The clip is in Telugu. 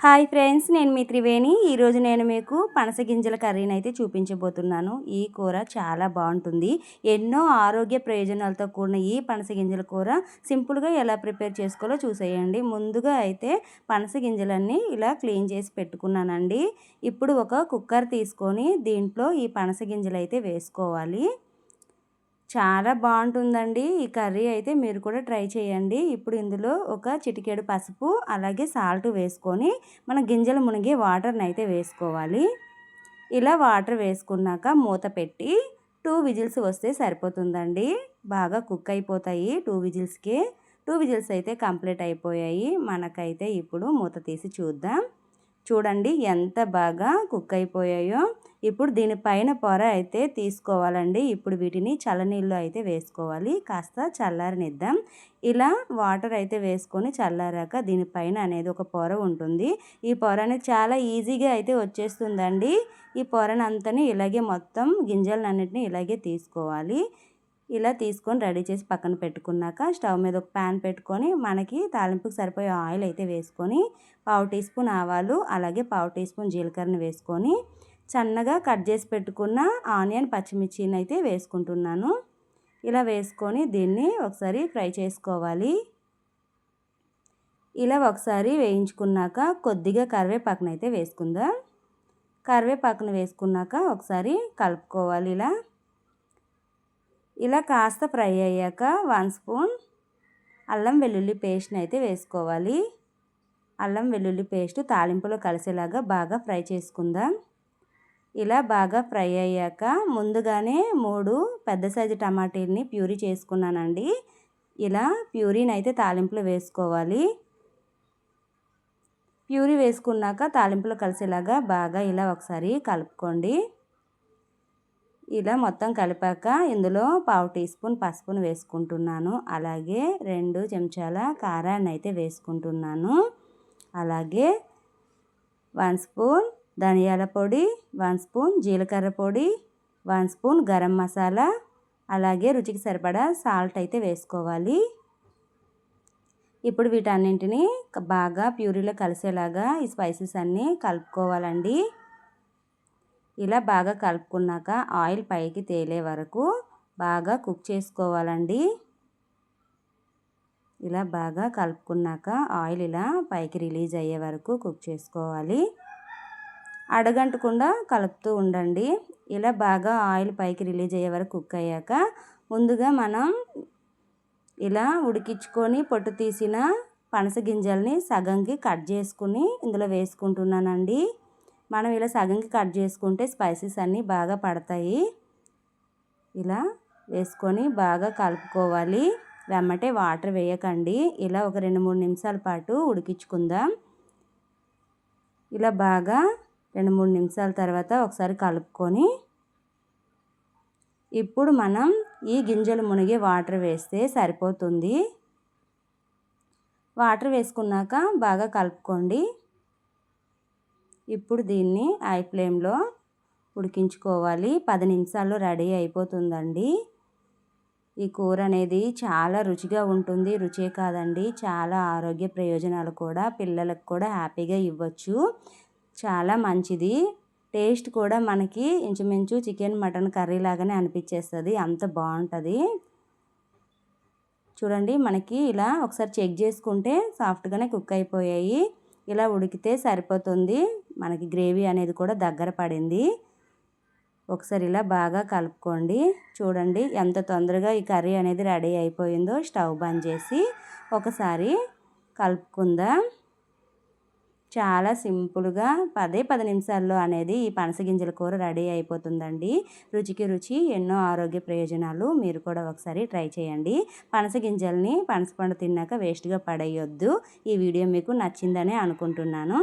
హాయ్ ఫ్రెండ్స్, నేను మీ త్రివేణి. ఈరోజు నేను మీకు పనస గింజల కర్రీని అయితే చూపించబోతున్నాను. ఈ కూర చాలా బాగుంటుంది. ఎన్నో ఆరోగ్య ప్రయోజనాలతో కూడిన ఈ పనస గింజల కూర సింపుల్గా ఎలా ప్రిపేర్ చేసుకోవాలో చూసేయండి. ముందుగా అయితే పనస గింజలన్నీ ఇలా క్లీన్ చేసి పెట్టుకున్నానండి. ఇప్పుడు ఒక కుక్కర్ తీసుకొని దీంట్లో ఈ పనస గింజలు అయితే వేసుకోవాలి. చాలా బాగుంటుందండి ఈ కర్రీ. అయితే మీరు కూడా ట్రై చేయండి. ఇప్పుడు ఇందులో ఒక చిటికెడు పసుపు అలాగే సాల్ట్ వేసుకొని మన గింజలు మునిగే వాటర్ని అయితే వేసుకోవాలి. ఇలా వాటర్ వేసుకున్నాక మూత పెట్టి 2 విజిల్స్ వస్తే సరిపోతుందండి. బాగా కుక్ అయిపోతాయి 2 విజిల్స్కి. 2 విజిల్స్ అయితే కంప్లీట్ అయిపోయాయి. మనకైతే ఇప్పుడు మూత తీసి చూద్దాం. చూడండి ఎంత బాగా కుక్ అయిపోయాయో. ఇప్పుడు దీనిపైన పొర అయితే తీసుకోవాలండి. ఇప్పుడు వీటిని చల్లనీళ్ళు అయితే వేసుకోవాలి. కాస్త చల్లారనిద్దాం. ఇలా వాటర్ అయితే వేసుకొని చల్లారాక దీనిపైన అనేది ఒక పొర ఉంటుంది. ఈ పొర అనేది చాలా ఈజీగా అయితే వచ్చేస్తుందండి. ఈ పొరనంతని ఇలాగే మొత్తం గింజలన్నిటిని ఇలాగే తీసుకోవాలి. ఇలా తీసుకొని రెడీ చేసి పక్కన పెట్టుకున్నాక స్టవ్ మీద ఒక ప్యాన్ పెట్టుకొని మనకి తాలింపుకి సరిపోయే ఆయిల్ అయితే వేసుకొని 1/2 టీ స్పూన్ ఆవాలు అలాగే 1/2 టీ స్పూన్ జీలకర్రని వేసుకొని సన్నగా కట్ చేసి పెట్టుకున్న ఆనియన్ పచ్చిమిర్చిని అయితే వేసుకుంటున్నాను. ఇలా వేసుకొని దీన్ని ఒకసారి ఫ్రై చేసుకోవాలి. ఇలా ఒకసారి వేయించుకున్నాక కొద్దిగా కరివేపాకును అయితే వేసుకుందాం. కరివేపాకును వేసుకున్నాక ఒకసారి కలుపుకోవాలి. ఇలా కాస్త ఫ్రై అయ్యాక 1 స్పూన్ అల్లం వెల్లుల్లి పేస్ట్ని అయితే వేసుకోవాలి. అల్లం వెల్లుల్లి పేస్ట్ తాలింపులో కలిసేలాగా బాగా ఫ్రై చేసుకుందాం. ఇలా బాగా ఫ్రై అయ్యాక ముందుగానే 3 పెద్ద సైజు టమాటీని ప్యూరీ చేసుకున్నానండి. ఇలా ప్యూరీని అయితే తాలింపులో వేసుకోవాలి. ప్యూరీ వేసుకున్నాక తాలింపులో కలిసేలాగా బాగా ఇలా ఒకసారి కలుపుకోండి. ఇలా మొత్తం కలిపాక ఇందులో 1/2 టీ స్పూన్ పసుపును వేసుకుంటున్నాను. అలాగే 2 చెంచాల కారాన్ని అయితే వేసుకుంటున్నాను. అలాగే 1 స్పూన్ ధనియాల పొడి, 1 స్పూన్ జీలకర్ర పొడి, 1 స్పూన్ గరం మసాలా, అలాగే రుచికి సరిపడా సాల్ట్ అయితే వేసుకోవాలి. ఇప్పుడు వీటన్నింటినీ బాగా ప్యూరీలో కలిసేలాగా ఈ స్పైసెస్ అన్నీ కలుపుకోవాలండి. ఇలా బాగా కలుపుకున్నాక ఆయిల్ పైకి తేలే వరకు బాగా కుక్ చేసుకోవాలండి. ఇలా బాగా కలుపుకున్నాక ఆయిల్ ఇలా పైకి రిలీజ్ అయ్యే వరకు కుక్ చేసుకోవాలి. అడగంటకుండా కలుపుతూ ఉండండి. ఇలా బాగా ఆయిల్ పైకి రిలీజ్ అయ్యే వరకు కుక్ అయ్యాక ముందుగా మనం ఇలా ఉడికించుకొని పొట్టు తీసిన పనస గింజల్ని సగంకి కట్ చేసుకుని ఇందులో వేసుకుంటున్నానండి. మనం ఇలా సగంకి కట్ చేసుకుంటే స్పైసెస్ అన్నీ బాగా పడతాయి. ఇలా వేసుకొని బాగా కలుపుకోవాలి. వెమ్మటే వాటర్ వేయకండి. ఇలా ఒక 2-3 నిమిషాల పాటు ఉడికించుకుందాం. ఇలా బాగా 2-3 నిమిషాల తర్వాత ఒకసారి కలుపుకొని ఇప్పుడు మనం ఈ గింజలు మునిగే వాటర్ వేస్తే సరిపోతుంది. వాటర్ వేసుకున్నాక బాగా కలుపుకోండి. ఇప్పుడు దీన్ని హై ఫ్లేమ్లో ఉడికించుకోవాలి. 10 నిమిషాల్లో రెడీ అయిపోతుందండి. ఈ కూర అనేది చాలా రుచిగా ఉంటుంది. రుచే కాదండి, చాలా ఆరోగ్య ప్రయోజనాలు కూడా పిల్లలకు కూడా హ్యాపీగా ఇవ్వచ్చు. చాలా మంచిది. టేస్ట్ కూడా మనకి ఇంచుమించు చికెన్ మటన్ కర్రీ లాగానే అనిపించేస్తుంది. అంత బాగుంటుంది. చూడండి, మనకి ఇలా ఒకసారి చెక్ చేసుకుంటే సాఫ్ట్గానే కుక్ అయిపోయాయి. ఇలా ఉడికితే సరిపోతుంది. మనకి గ్రేవీ అనేది కూడా దగ్గర పడింది. ఒకసారి ఇలా బాగా కలుపుకోండి. చూడండి ఎంత తొందరగా ఈ కర్రీ అనేది రెడీ అయిపోయిందో. స్టవ్ బంద్ చేసి ఒకసారి కలుపుకుందాం. చాలా సింపుల్గా 10 నిమిషాల్లో అనేది ఈ పనస గింజల కూర రెడీ అయిపోతుందండి. రుచికి రుచి, ఎన్నో ఆరోగ్య ప్రయోజనాలు. మీరు కూడా ఒకసారి ట్రై చేయండి. పనస గింజల్ని పనసపండు తిన్నాక వేస్ట్గా పడేయొద్దు. ఈ వీడియో మీకు నచ్చిందనే అనుకుంటున్నాను.